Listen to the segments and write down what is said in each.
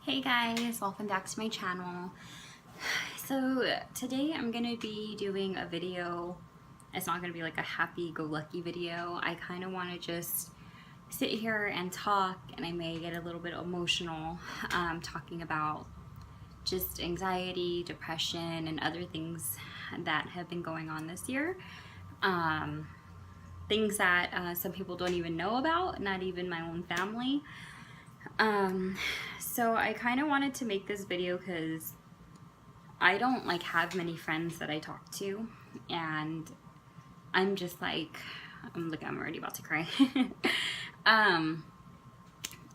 Hey guys, welcome back to my channel. So today I'm gonna be doing a video. It's not gonna be like a happy-go-lucky video. I kind of want to just sit here and talk, and I may get a little bit emotional talking about just anxiety, depression, and other things that have been going on this year. Things that some people don't even know about, not even my own family. So I kind of wanted to make this video because I don't have many friends that I talk to, and I'm just I'm already about to cry. And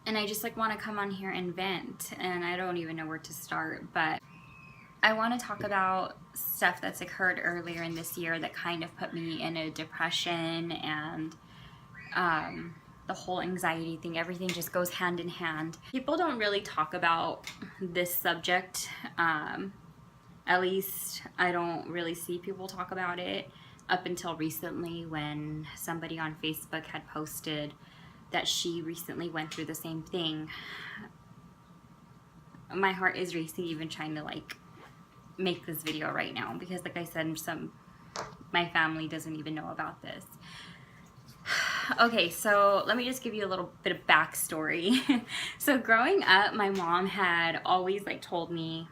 I just want to come on here and vent, and I don't even know where to start, but I want to talk about stuff that's occurred earlier in this year that kind of put me in a depression, and the whole anxiety thing. Everything just goes hand in hand. People don't really talk about this subject. At least I don't really see people talk about it up until recently, when somebody on Facebook had posted that she recently went through the same thing. My heart is racing even trying to make this video right now, because like I said, my family doesn't even know about this. Okay, so let me just give you a little bit of backstory. So growing up, my mom had always told me,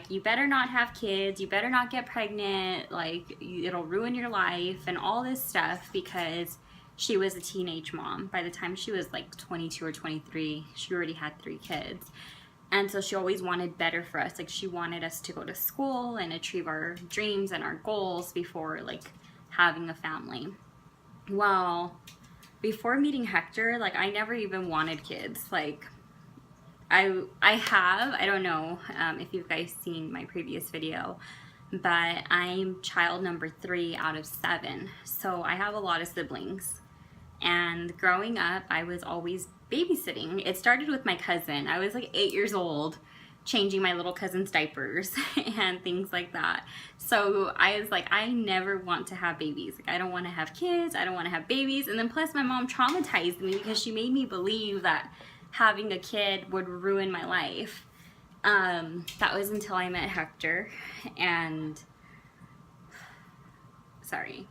you better not have kids, you better not get pregnant, it'll ruin your life and all this stuff, because she was a teenage mom. By the time she was 22 or 23, she already had 3 kids. And so she always wanted better for us. She wanted us to go to school and achieve our dreams and our goals before having a family. Well, before meeting Hector, I never even wanted kids. I don't know if you guys seen my previous video, but I'm child number 3 out of 7. So I have a lot of siblings. And growing up, I was always babysitting. It started with my cousin. I was 8 years old, changing my little cousin's diapers and things like that. So I was I never want to have babies. I don't want to have kids. I don't want to have babies. And then plus my mom traumatized me because she made me believe that having a kid would ruin my life. That was until I met Hector, and sorry.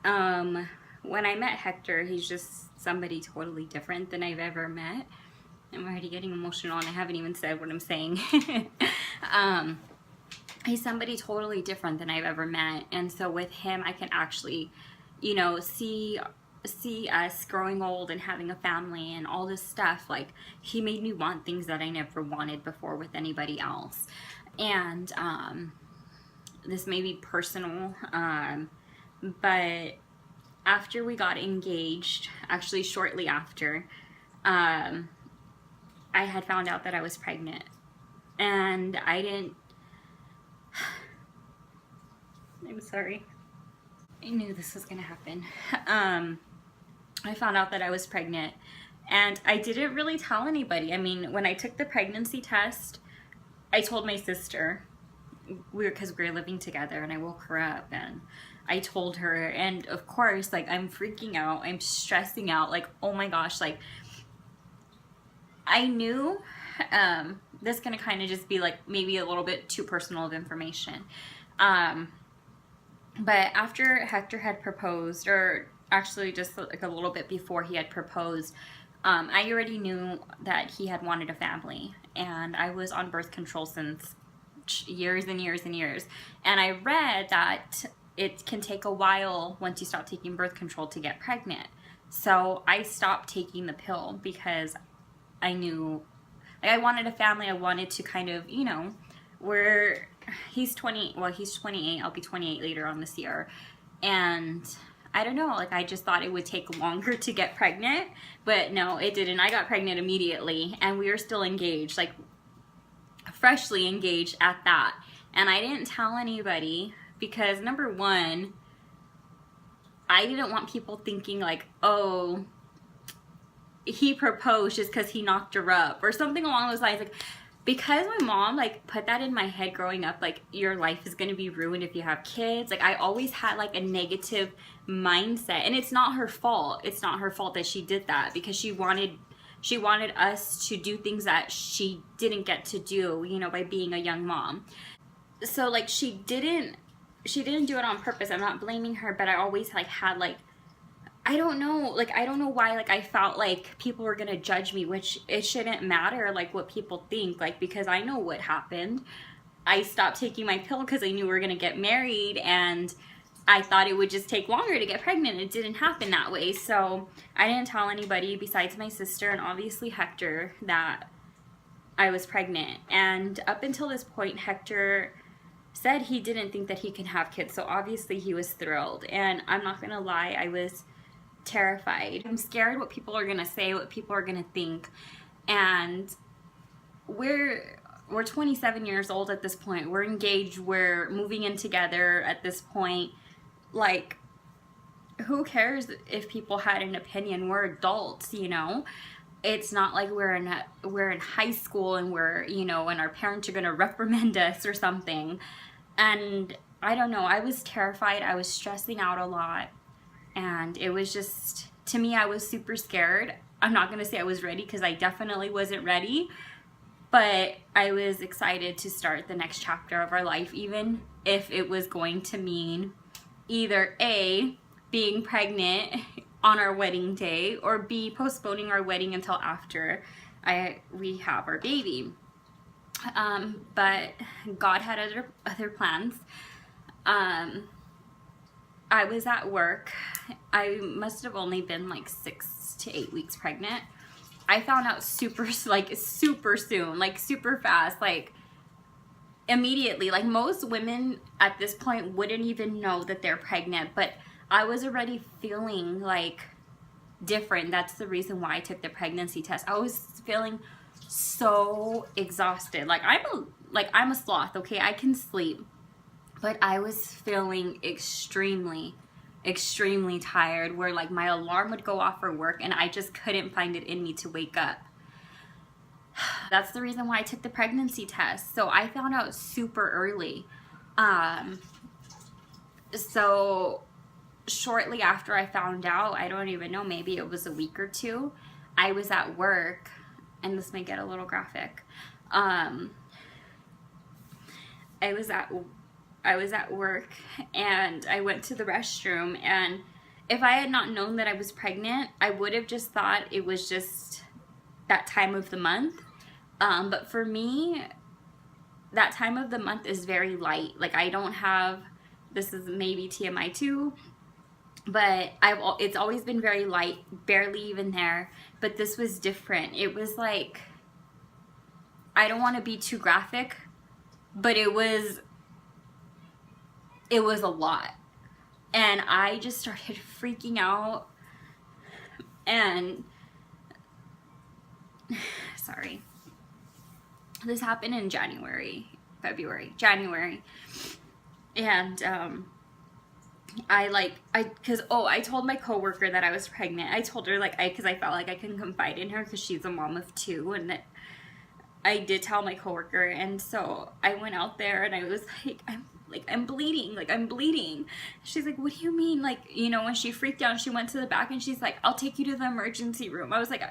When I met Hector, he's just somebody totally different than I've ever met. I'm already getting emotional, and I haven't even said what I'm saying. He's somebody totally different than I've ever met, and so with him, I can actually, see us growing old and having a family and all this stuff. He made me want things that I never wanted before with anybody else. And this may be personal, but after we got engaged, actually shortly after, I had found out that I was pregnant, and I'm sorry. I knew this was gonna happen. I found out that I was pregnant, and I didn't really tell anybody. I mean, when I took the pregnancy test, I told my sister, because we were living together, and I woke her up and I told her, and of course, I'm freaking out, I'm stressing out, oh my gosh, I knew this is gonna kind of just be maybe a little bit too personal of information. But after Hector had proposed, or actually just a little bit before he had proposed, I already knew that he had wanted a family, and I was on birth control since years and years and years. And I read that it can take a while once you stop taking birth control to get pregnant. So I stopped taking the pill because I knew I wanted a family. I wanted to kind of, where he's 20, well, he's 28, I'll be 28 later on this year. And I don't know, I just thought it would take longer to get pregnant, but no, it didn't. I got pregnant immediately, and we were still engaged, freshly engaged at that. And I didn't tell anybody because, number one, I didn't want people thinking oh, he proposed just because he knocked her up or something along those lines. Because my mom put that in my head growing up, your life is going to be ruined if you have kids. I always had a negative mindset, and it's not her fault. It's not her fault that she did that, because she wanted She wanted us to do things that she didn't get to do, you know, by being a young mom. So like she didn't do it on purpose. I'm not blaming her, but I always like had like, I don't know why, like I felt like people were gonna judge me, which it shouldn't matter like what people think, like, because I know what happened. I stopped taking my pill because I knew we were gonna get married, and I thought it would just take longer to get pregnant. It didn't happen that way. So I didn't tell anybody besides my sister and obviously Hector that I was pregnant. And up until this point, Hector said he didn't think that he could have kids. So obviously he was thrilled. And I'm not gonna lie, I was terrified. I'm scared what people are gonna say, what people are gonna think. And we're 27 years old at this point. We're engaged. We're moving in together at this point. Like, who cares if people had an opinion? We're adults, you know. It's not like we're in high school and we're, you know, and our parents are gonna reprimand us or something. And I don't know. I was terrified. I was stressing out a lot, and it was just, to me, I was super scared. I'm not gonna say I was ready, because I definitely wasn't ready. But I was excited to start the next chapter of our life, even if it was going to mean either A, being pregnant on our wedding day, or B, postponing our wedding until after we have our baby. But God had other plans. I was at work. I must have only been like 6 to 8 weeks pregnant. I found out super soon, like super fast, like immediately. Like most women at this point wouldn't even know that they're pregnant, but I was already feeling like different. That's the reason why I took the pregnancy test. I was feeling so exhausted. Like I'm a sloth, okay? I can sleep, but I was feeling extremely tired, where like my alarm would go off for work and I just couldn't find it in me to wake up. That's the reason why I took the pregnancy test. So I found out super early. So shortly after I found out, I don't even know, maybe it was a week or two, I was at work, and this may get a little graphic. I was at work and I went to the restroom, and if I had not known that I was pregnant, I would have just thought it was just that time of the month. But for me, that time of the month is very light. Like I don't have, this is maybe TMI too, but it's always been very light, barely even there. But this was different. It was like, I don't want to be too graphic, but it was a lot. And I just started freaking out. And sorry, this happened in January. And I told my coworker that I was pregnant. I told her because I felt like I can confide in her, because she's a mom of 2, and that I did tell my coworker. And so I went out there and I was like, I'm bleeding. She's like, what do you mean? Like, you know, when she freaked out, she went to the back and she's like, I'll take you to the emergency room. I was like,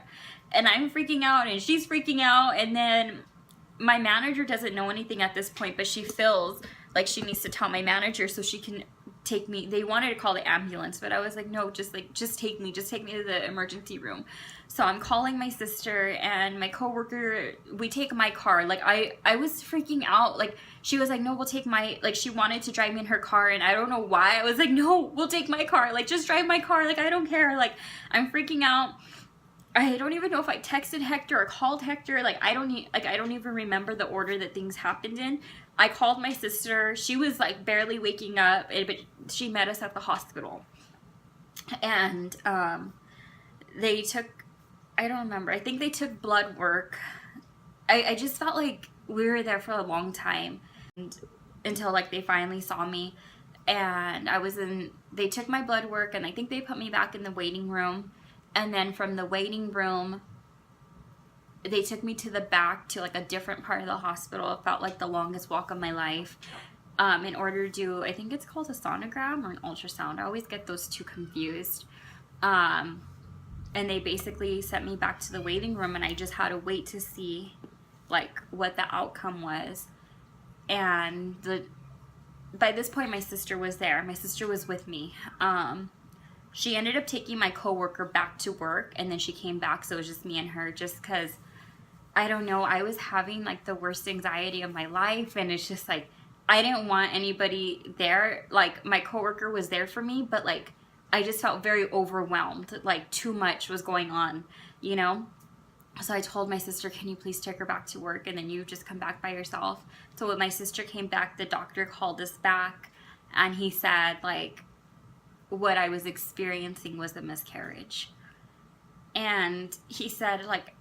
and I'm freaking out and she's freaking out. And then my manager doesn't know anything at this point, but she feels like she needs to tell my manager so she can take me. They wanted to call the ambulance, but I was like, no, just take me to the emergency room. So I'm calling my sister and my coworker. We take my car. Like I was freaking out. Like she was like, no, we'll take she wanted to drive me in her car, and I don't know why. I was like, no, we'll take my car. Like just drive my car. Like I don't care. Like I'm freaking out. I don't even know if I texted Hector or called Hector. Like I don't even remember the order that things happened in. I called my sister. She was like barely waking up, but she met us at the hospital. And they took, I don't remember, I think they took blood work. I just felt like we were there for a long time, until like they finally saw me. And they took my blood work, and I think they put me back in the waiting room. And then from the waiting room, they took me to the back to like a different part of the hospital. It felt like the longest walk of my life, in order to do, I think it's called a sonogram or an ultrasound. I always get those two confused. and they basically sent me back to the waiting room, and I just had to wait to see like what the outcome was. And by this point my sister was there. My sister was with me. She ended up taking my coworker back to work, and then she came back, so it was just me and her, just because I don't know, I was having like the worst anxiety of my life, and it's just like I didn't want anybody there. Like my coworker was there for me, but like I just felt very overwhelmed, like too much was going on, you know? So I told my sister, can you please take her back to work, and then you just come back by yourself? So when my sister came back, the doctor called us back, and he said like what I was experiencing was a miscarriage. And he said like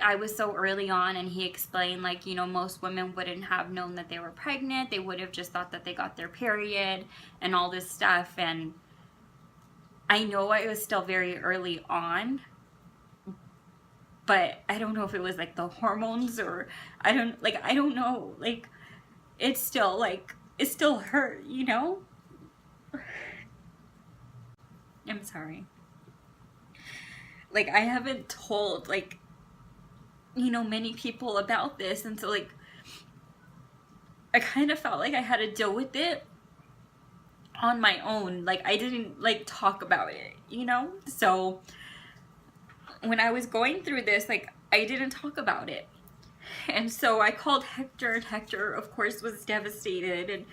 I was so early on, and he explained like, you know, most women wouldn't have known that they were pregnant. They would have just thought that they got their period and all this stuff. And I know I was still very early on, but I don't know if it was like the hormones, or I don't know, like it still hurt, you know? I'm sorry. Like I haven't told like, you know, many people about this, and so like I kind of felt like I had to deal with it on my own. Like I didn't like talk about it, you know? So when I was going through this, like I didn't talk about it. And so I called Hector, and Hector of course was devastated, and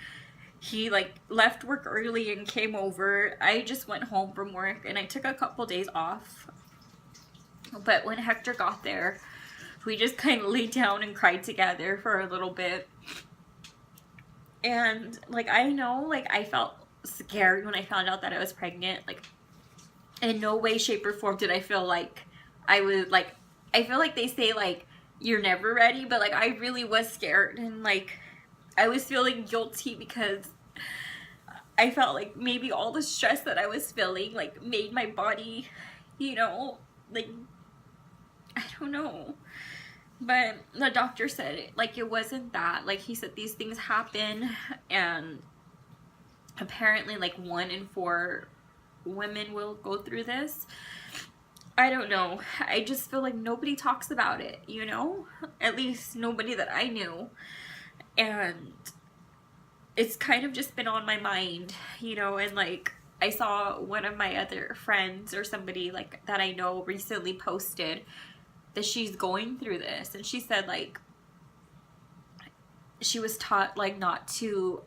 he like left work early and came over. I just went home from work, and I took a couple days off. But when Hector got there, we just kind of laid down and cried together for a little bit. And like I know, like I felt scared when I found out that I was pregnant. Like in no way, shape, or form did I feel like I was like, I feel like they say like you're never ready, but like I really was scared, and like I was feeling guilty because I felt like maybe all the stress that I was feeling like made my body, you know, like I don't know. But the doctor said like it wasn't that. Like he said these things happen, and apparently like 1 in 4 women will go through this. I don't know. I just feel like nobody talks about it, you know? At least nobody that I knew. And it's kind of just been on my mind, you know? And like I saw one of my other friends or somebody like that I know recently posted that she's going through this, and she said like she was taught like not to,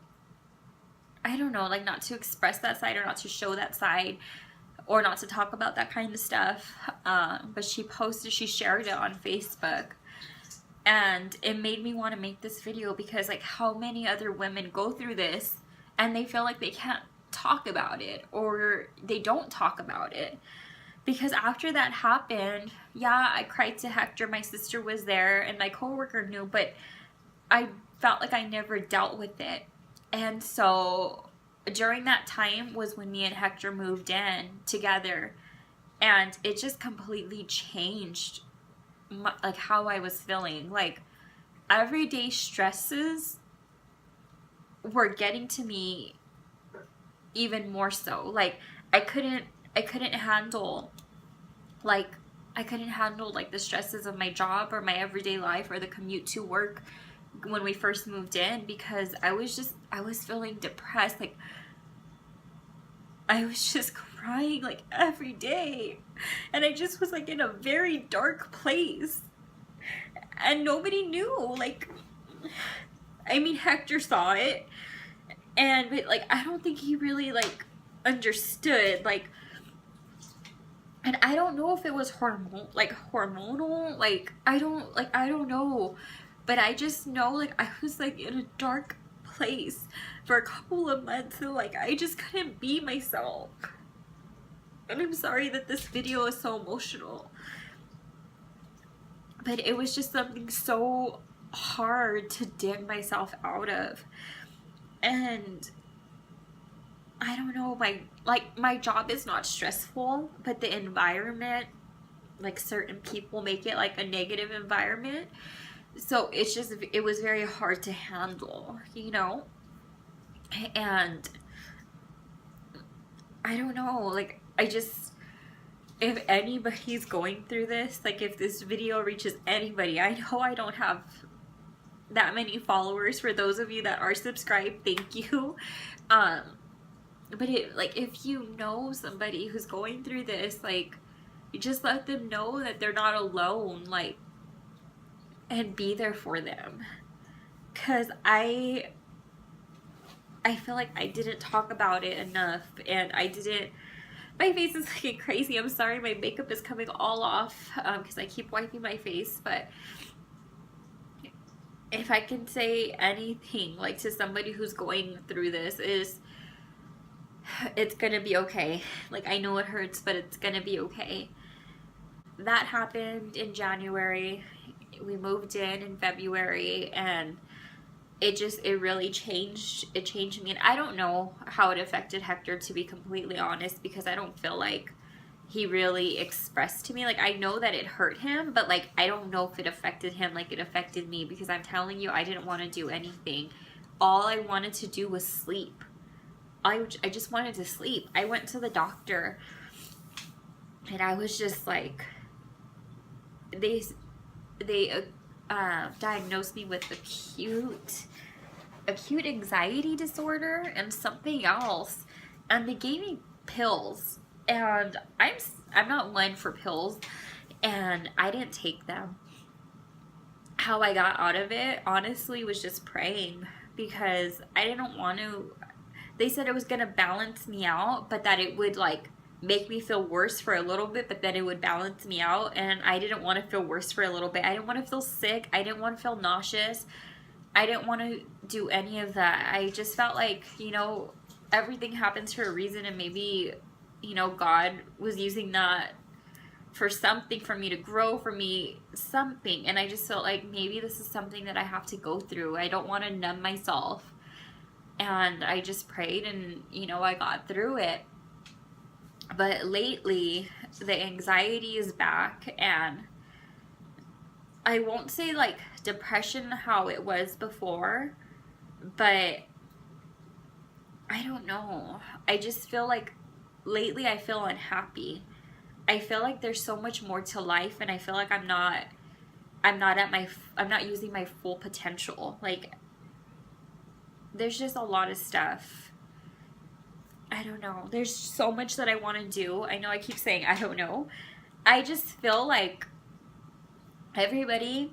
I don't know, like not to express that side, or not to show that side, or not to talk about that kind of stuff. But she shared it on Facebook, and it made me want to make this video, because like how many other women go through this and they feel like they can't talk about it, or they don't talk about it. Because after that happened, yeah, I cried to Hector, my sister was there, and my coworker knew, but I felt like I never dealt with it. And so during that time was when me and Hector moved in together, and it just completely changed like how I was feeling. Like everyday stresses were getting to me even more so. Like I couldn't handle like the stresses of my job or my everyday life or the commute to work when we first moved in, because I was feeling depressed. Like I was just crying like every day, and I just was like in a very dark place, and nobody knew. Like I mean, Hector saw it, but like I don't think he really like understood, like, and I don't know if it was hormonal, like I don't know, but I just know like I was like in a dark place for a couple of months, and like I just couldn't be myself. And I'm sorry that this video is so emotional, but it was just something so hard to dig myself out of. And I don't know, my job is not stressful, but the environment, like certain people make it like a negative environment. So it was very hard to handle, you know? And I don't know, like I just if anybody's going through this, like if this video reaches anybody, I know I don't have that many followers. For those of you that are subscribed, thank you. But like if you know somebody who's going through this, like you just let them know that they're not alone, like, and be there for them. Cause I feel like I didn't talk about it enough, and I didn't. My face is looking crazy. I'm sorry, my makeup is coming all off because I keep wiping my face. But if I can say anything, like, to somebody who's going through this, is it's gonna be okay. Like, I know it hurts, but it's gonna be okay. That happened in January. We moved in February, and it really changed. It changed me, and I don't know how it affected Hector, to be completely honest, because I don't feel like he really expressed to me. Like, I know that it hurt him, but like I don't know if it affected him like it affected me, because I'm telling you, I didn't want to do anything. All I wanted to do was sleep. I just wanted to sleep. I went to the doctor, and I was just like, they diagnosed me with acute anxiety disorder and something else, and they gave me pills, and I'm not one for pills, and I didn't take them. How I got out of it, honestly, was just praying, because I didn't want to. They said it was gonna balance me out, but that it would like make me feel worse for a little bit, but then it would balance me out, and I didn't want to feel worse for a little bit. I didn't want to feel sick. I didn't want to feel nauseous. I didn't want to do any of that. I just felt like, you know, everything happens for a reason, and maybe, you know, God was using that for something, for me to grow, for me something. And I just felt like maybe this is something that I have to go through. I don't want to numb myself. And I just prayed, and, you know, I got through it. But lately, the anxiety is back, and I won't say like depression how it was before, but I don't know. I just feel like lately I feel unhappy. I feel like there's so much more to life, and I feel like I'm not using my full potential. Like, there's just a lot of stuff. I don't know. There's so much that I want to do. I know I keep saying I don't know. I just feel like everybody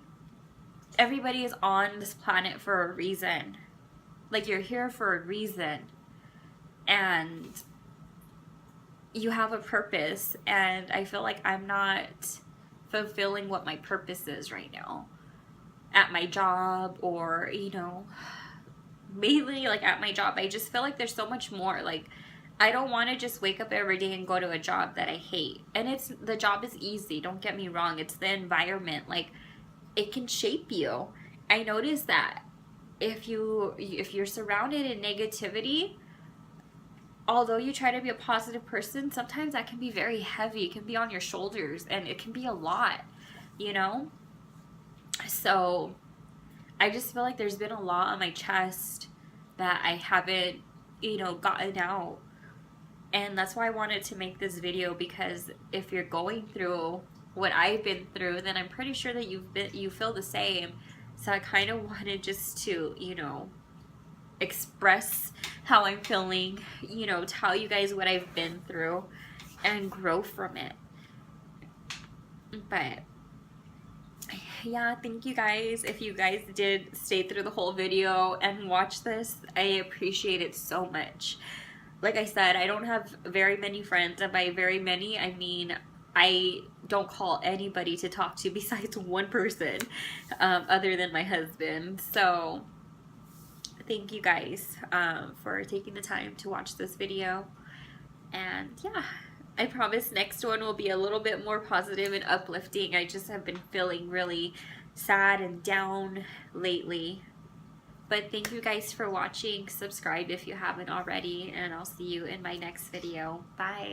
is on this planet for a reason. Like, you're here for a reason, and you have a purpose, and I feel like I'm not fulfilling what my purpose is right now at my job, or, you know, mainly like at my job. I just feel like there's so much more. Like, I don't want to just wake up every day and go to a job that I hate. And the job is easy, don't get me wrong. It's the environment. Like, it can shape you. I noticed that if you're surrounded in negativity, although you try to be a positive person, sometimes that can be very heavy. It can be on your shoulders, and it can be a lot, you know? So I just feel like there's been a lot on my chest that I haven't, you know, gotten out. And that's why I wanted to make this video, because if you're going through what I've been through, then I'm pretty sure that you feel the same. So I kind of wanted just to, you know, express how I'm feeling, you know, tell you guys what I've been through, and grow from it. But yeah, thank you guys. If you guys did stay through the whole video and watch this, I appreciate it so much. Like I said, I don't have very many friends, and by very many, I mean I don't call anybody to talk to besides one person, other than my husband. So thank you guys for taking the time to watch this video. And yeah, I promise next one will be a little bit more positive and uplifting. I just have been feeling really sad and down lately. But thank you guys for watching. Subscribe if you haven't already, and I'll see you in my next video. Bye.